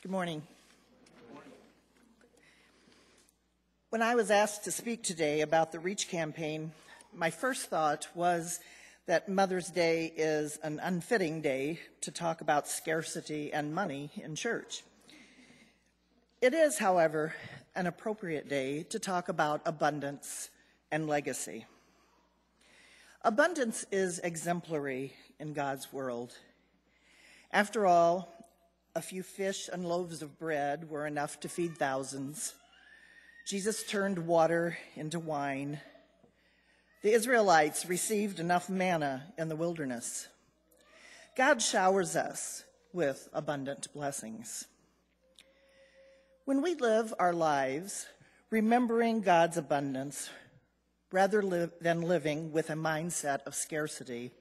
Good morning. When I was asked to speak today about the REACH campaign, my first thought was that Mother's Day is an unfitting day to talk about scarcity and money in church. It is, however, an appropriate day to talk about abundance and legacy. Abundance is exemplary in God's world. After all, a few fish and loaves of bread were enough to feed thousands. Jesus turned water into wine. The Israelites received enough manna in the wilderness. God showers us with abundant blessings. When we live our lives remembering God's abundance rather than living with a mindset of scarcity,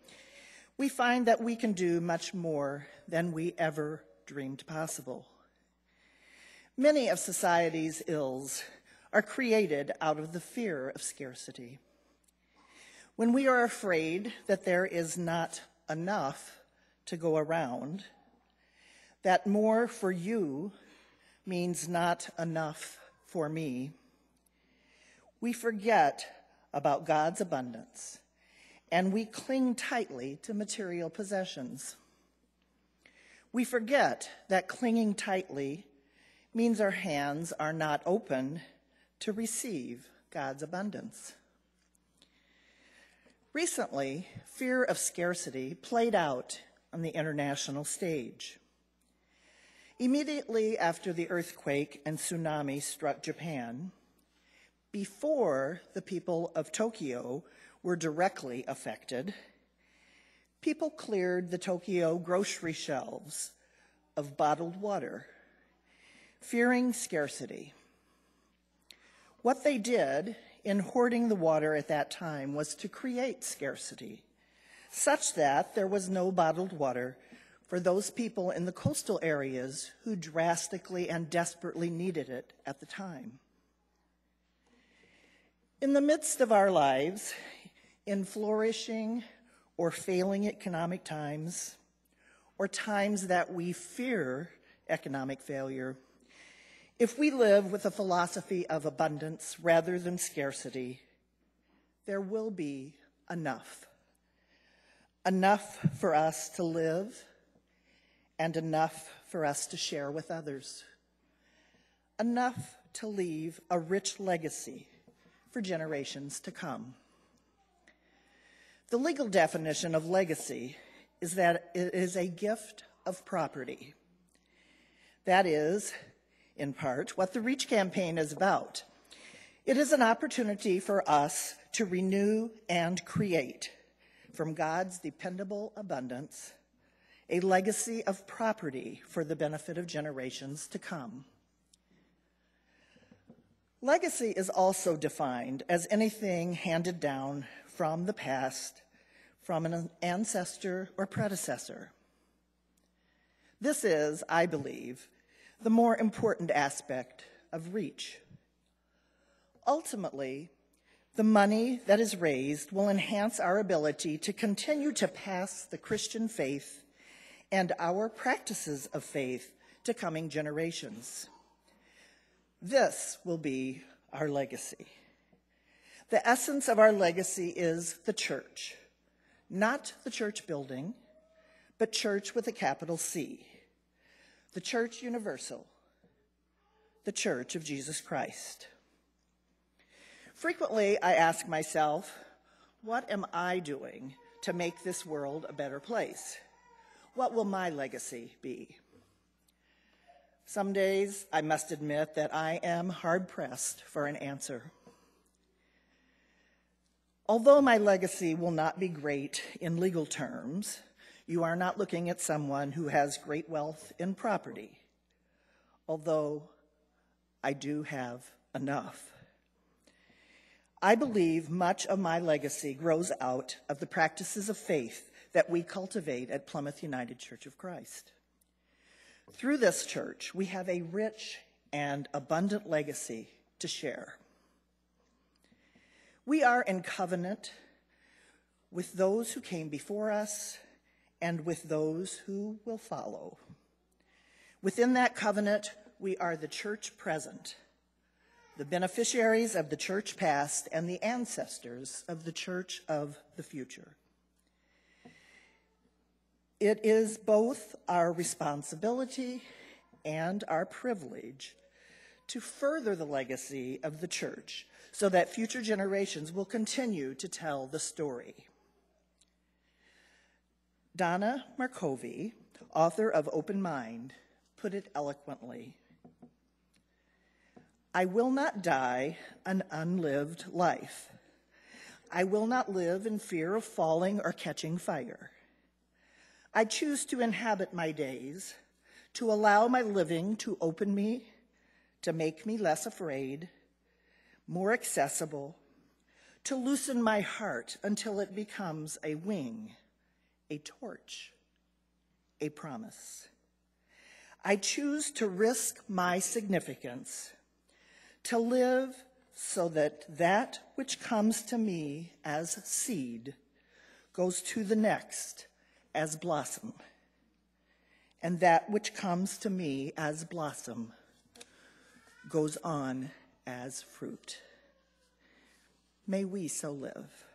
we find that we can do much more than we ever dreamed possible. Many of society's ills are created out of the fear of scarcity. When we are afraid that there is not enough to go around, that more for you means not enough for me, we forget about God's abundance and we cling tightly to material possessions. We forget that clinging tightly means our hands are not open to receive God's abundance. Recently, fear of scarcity played out on the international stage. Immediately after the earthquake and tsunami struck Japan, before the people of Tokyo were directly affected, people cleared the Tokyo grocery shelves of bottled water, fearing scarcity. What they did in hoarding the water at that time was to create scarcity, such that there was no bottled water for those people in the coastal areas who drastically and desperately needed it at the time. In the midst of our lives, in flourishing or failing economic times, or times that we fear economic failure, if we live with a philosophy of abundance rather than scarcity, there will be enough. Enough for us to live and enough for us to share with others. Enough to leave a rich legacy for generations to come. The legal definition of legacy is that it is a gift of property. That is, in part, what the REACH campaign is about. It is an opportunity for us to renew and create, from God's dependable abundance, a legacy of property for the benefit of generations to come. Legacy is also defined as anything handed down from the past, from an ancestor or predecessor. This is, I believe, the more important aspect of REACH. Ultimately, the money that is raised will enhance our ability to continue to pass the Christian faith and our practices of faith to coming generations. This will be our legacy. The essence of our legacy is the church, not the church building, but church with a capital C, the Church Universal, the Church of Jesus Christ. Frequently, I ask myself, what am I doing to make this world a better place? What will my legacy be? Some days, I must admit that I am hard-pressed for an answer. Although my legacy will not be great in legal terms, you are not looking at someone who has great wealth in property, although I do have enough. I believe much of my legacy grows out of the practices of faith that we cultivate at Plymouth United Church of Christ. Through this church, we have a rich and abundant legacy to share. We are in covenant with those who came before us and with those who will follow. Within that covenant, we are the church present, the beneficiaries of the church past, and the ancestors of the church of the future. It is both our responsibility and our privilege to further the legacy of the church so that future generations will continue to tell the story. Donna Markovi, author of Open Mind, put it eloquently. I will not die an unlived life. I will not live in fear of falling or catching fire. I choose to inhabit my days, to allow my living to open me, to make me less afraid, more accessible, to loosen my heart until it becomes a wing, a torch, a promise. I choose to risk my significance, to live so that that which comes to me as seed goes to the next as blossom, and that which comes to me as blossom goes on as fruit. May we so live.